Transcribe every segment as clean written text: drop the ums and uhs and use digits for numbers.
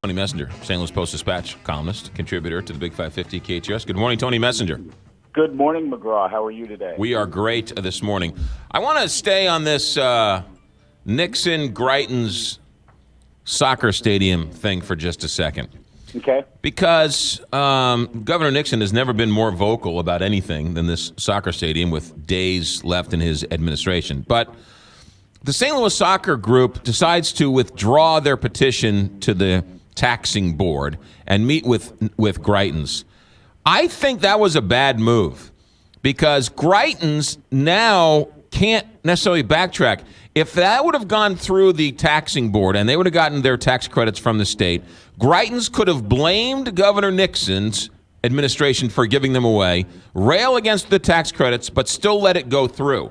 Tony Messenger, St. Louis Post-Dispatch columnist, contributor to the Big 550 KHS. Good morning, Tony Messenger. Good morning, McGraw. How are you today? We are great this morning. I want to stay on this Nixon-Greitens soccer stadium thing for just a second. Okay. Because Governor Nixon has never been more vocal about anything than this soccer stadium with days left in his administration. But the St. Louis Soccer Group decides to withdraw their petition to the taxing board and meet with Greitens. I think that was a bad move because Greitens now can't necessarily backtrack. If that would have gone through the taxing board and they would have gotten their tax credits from the state, Greitens could have blamed Governor Nixon's administration for giving them away, rail against the tax credits, but still let it go through.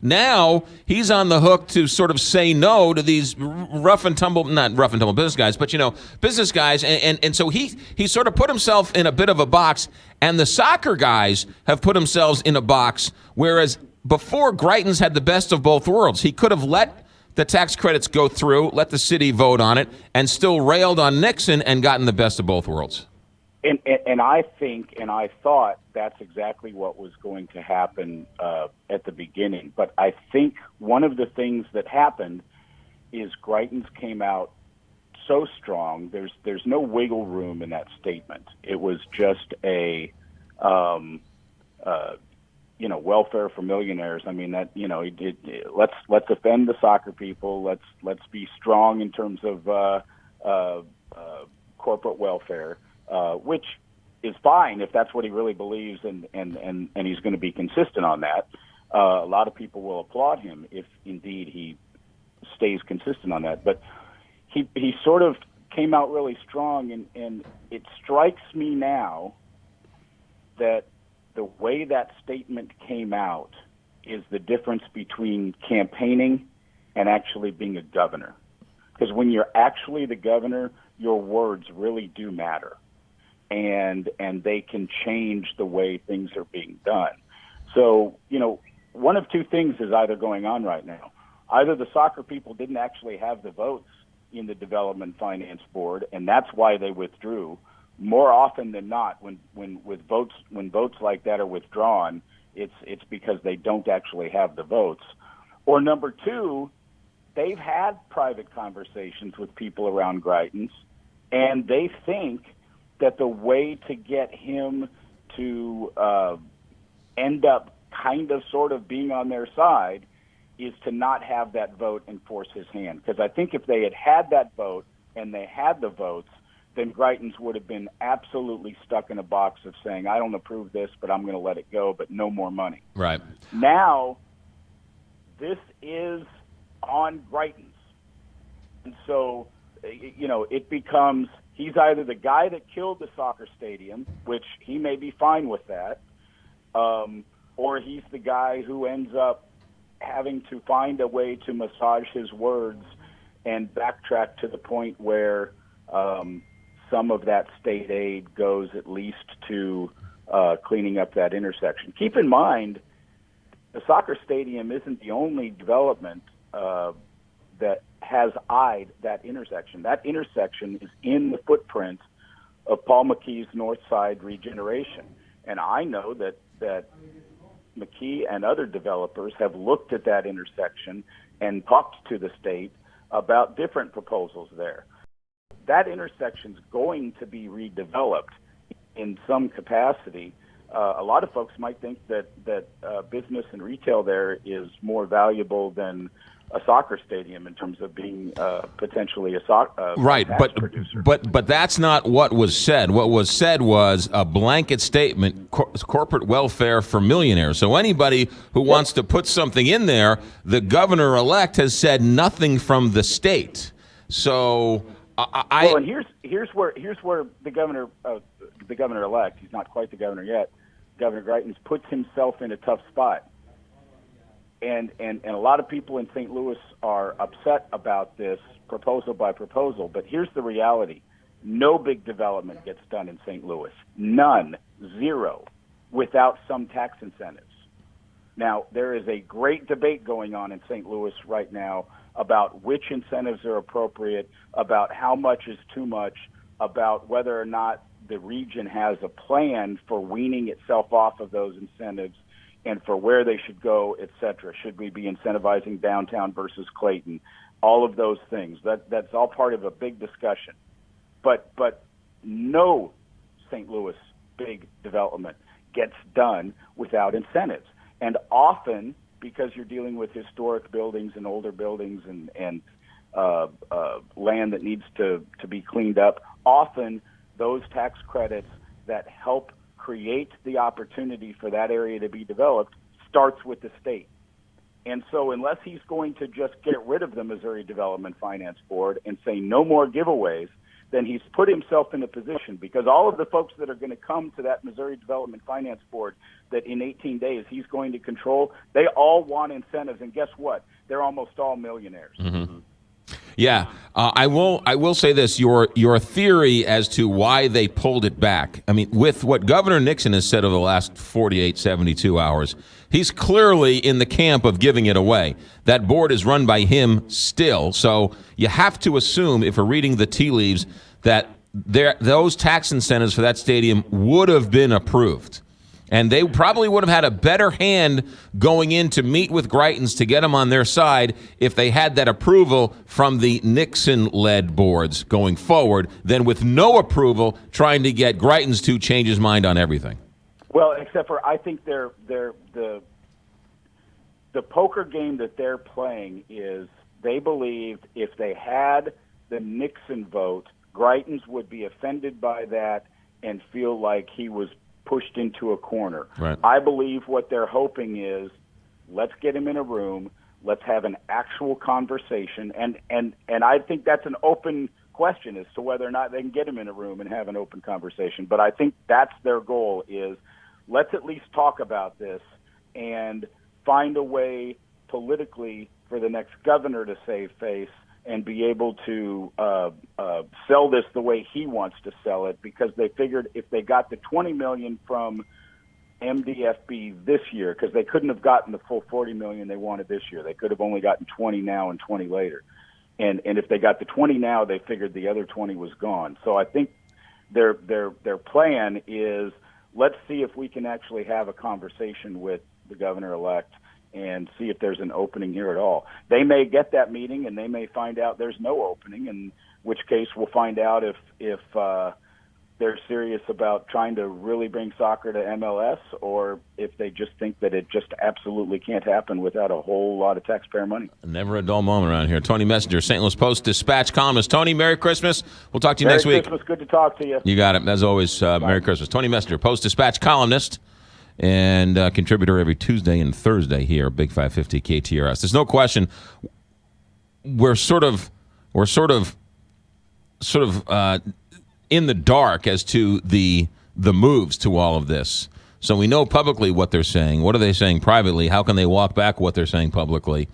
Now he's on the hook to sort of say no to these not rough and tumble business guys, but business guys, and so he sort of put himself in a bit of a box, and the soccer guys have put themselves in a box, whereas before Greitens had the best of both worlds. He could have let the tax credits go through, let the city vote on it, and still railed on Nixon and gotten the best of both worlds. And I think, and I thought that's exactly what was going to happen at the beginning. But I think one of the things that happened is Greitens came out so strong. There's no wiggle room in that statement. It was just a, welfare for millionaires. I mean that let's offend the soccer people. Let's be strong in terms of corporate welfare. Which is fine if that's what he really believes, and he's going to be consistent on that. A lot of people will applaud him if indeed he stays consistent on that. But he sort of came out really strong, and it strikes me now that the way that statement came out is the difference between campaigning and actually being a governor. Because when you're actually the governor, your words really do matter. And they can change the way things are being done. So, one of two things is either going on right now. Either the soccer people didn't actually have the votes in the Development Finance Board, and that's why they withdrew. More often than not, when votes like that are withdrawn, it's because they don't actually have the votes. Or number two, they've had private conversations with people around Greitens, and they think that the way to get him to end up kind of sort of being on their side is to not have that vote and force his hand. Because I think if they had that vote and they had the votes, then Greitens would have been absolutely stuck in a box of saying, I don't approve this, but I'm going to let it go, but no more money. Right. Now, this is on Greitens. And so, it becomes, he's either the guy that killed the soccer stadium, which he may be fine with that, or he's the guy who ends up having to find a way to massage his words and backtrack to the point where some of that state aid goes at least to cleaning up that intersection. Keep in mind, the soccer stadium isn't the only development that has eyed that intersection. That intersection is in the footprint of Paul McKee's North Side regeneration. And I know that McKee and other developers have looked at that intersection and talked to the state about different proposals there. That intersection's going to be redeveloped in some capacity. A lot of folks might think that business and retail there is more valuable than a soccer stadium in terms of being potentially a right, tax producer. But that's not what was said. What was said was a blanket statement, corporate welfare for millionaires. So anybody who wants to put something in there, the governor-elect has said nothing from the state. So well, and here's where the governor-elect, he's not quite the governor yet, Governor Greitens, puts himself in a tough spot. And a lot of people in St. Louis are upset about this proposal by proposal. But here's the reality. No big development gets done in St. Louis. None. Zero. Without some tax incentives. Now, there is a great debate going on in St. Louis right now about which incentives are appropriate, about how much is too much, about whether or not the region has a plan for weaning itself off of those incentives and for where they should go, et cetera. Should we be incentivizing downtown versus Clayton? All of those things. That's all part of a big discussion. But no St. Louis big development gets done without incentives. And often, because you're dealing with historic buildings and older buildings and land that needs to be cleaned up, often those tax credits that help create the opportunity for that area to be developed starts with the state. And so unless he's going to just get rid of the Missouri Development Finance Board and say no more giveaways, then he's put himself in a position, because all of the folks that are going to come to that Missouri Development Finance Board that in 18 days he's going to control, they all want incentives. And guess what? They're almost all millionaires. Mm-hmm. Yeah, I will say this: your theory as to why they pulled it back. I mean, with what Governor Nixon has said over the last 48, 72 hours, he's clearly in the camp of giving it away. That board is run by him still, so you have to assume, if we're reading the tea leaves, that those tax incentives for that stadium would have been approved. And they probably would have had a better hand going in to meet with Greitens to get them on their side if they had that approval from the Nixon-led boards going forward than with no approval trying to get Greitens to change his mind on everything. Well, except for I think the poker game that they're playing is they believed if they had the Nixon vote, Greitens would be offended by that and feel like he was pushed into a corner. Right. I believe what they're hoping is, let's get him in a room, let's have an actual conversation, and I think that's an open question as to whether or not they can get him in a room and have an open conversation. But I think that's their goal, is let's at least talk about this and find a way politically for the next governor to save face and be able to sell this the way he wants to sell it, because they figured if they got the $20 million from MDFB this year, because they couldn't have gotten the full $40 million they wanted this year. They could have only gotten 20 now and 20 later. And if they got the 20 now, they figured the other 20 was gone. So I think their plan is, let's see if we can actually have a conversation with the governor-elect and see if there's an opening here at all. They may get that meeting, and they may find out there's no opening, in which case we'll find out if they're serious about trying to really bring soccer to MLS, or if they just think that it just absolutely can't happen without a whole lot of taxpayer money. Never a dull moment around here. Tony Messenger, St. Louis Post-Dispatch columnist. Tony, Merry Christmas. We'll talk to you next week. Merry Christmas. Good to talk to you. You got it. As always, Merry Christmas. Tony Messenger, Post-Dispatch columnist and contributor every Tuesday and Thursday here, Big 550 KTRS. There's no question we're sort of in the dark as to the moves to all of this. So we know publicly what they're saying. What are they saying privately? How can they walk back what they're saying publicly?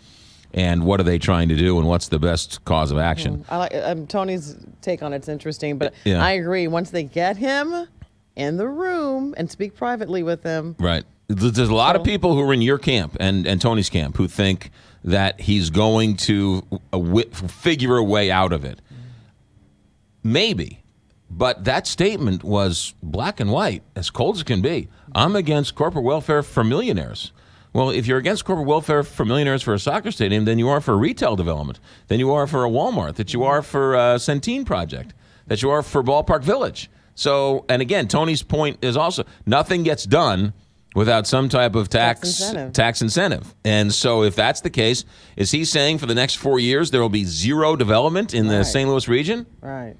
And what are they trying to do? And what's the best cause of action? I like Tony's take on it's interesting, but Yeah. I agree. Once they get him in the room and speak privately with him. Right. There's a lot of people who are in your camp and Tony's camp who think that he's going to figure a way out of it. Maybe. But that statement was black and white, as cold as can be. I'm against corporate welfare for millionaires. Well, if you're against corporate welfare for millionaires for a soccer stadium, then you are for retail development. Then you are for a Walmart. That you are for a Centene project. That you are for Ballpark Village. So, and again, Tony's point is also nothing gets done without some type of tax incentive. And so if that's the case, is he saying for the next 4 years there will be zero development in the St. Louis region? Right.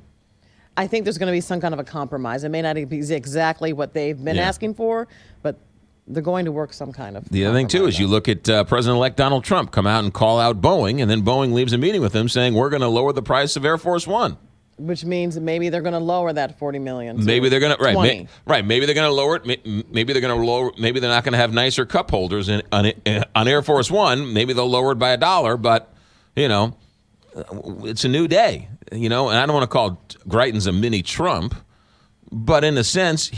I think there's going to be some kind of a compromise. It may not be exactly what they've been asking for, but they're going to work some kind of The other thing, too, is you look at President-elect Donald Trump come out and call out Boeing, and then Boeing leaves a meeting with him saying, we're going to lower the price of Air Force One. Which means maybe they're going to lower that $40 million. Maybe they're going to Maybe they're going to lower it. Maybe they're going to lower. Maybe they're not going to have nicer cup holders on Air Force One. Maybe they'll lower it by $1. But it's a new day. And I don't want to call Greitens a mini Trump, but in a sense,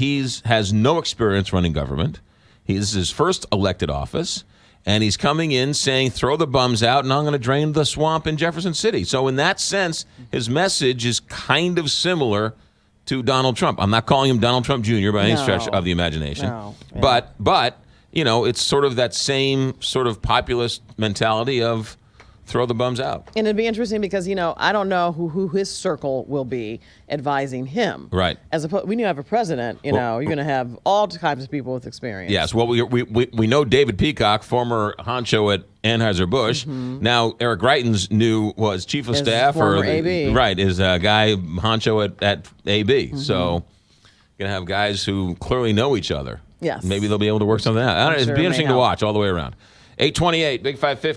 has no experience running government. This is his first elected office, And he's coming in saying, throw the bums out, and I'm going to drain the swamp in Jefferson City. So in that sense, his message is kind of similar to Donald Trump. I'm not calling him Donald Trump Jr. by any stretch of the imagination. No. Yeah. But it's sort of that same sort of populist mentality of throw the bums out. And it'd be interesting because, I don't know who his circle will be advising him. Right. When you have a president, you're going to have all kinds of people with experience. Yes. Well, we know David Peacock, former honcho at Anheuser-Busch. Now, Eric Greitens was chief of staff. Former AB. Right. Is a guy honcho at AB. So, going to have guys who clearly know each other. Yes. Maybe they'll be able to work something out. I don't know, Sure it'd be interesting to help. watch all the way around. 828, Big 550.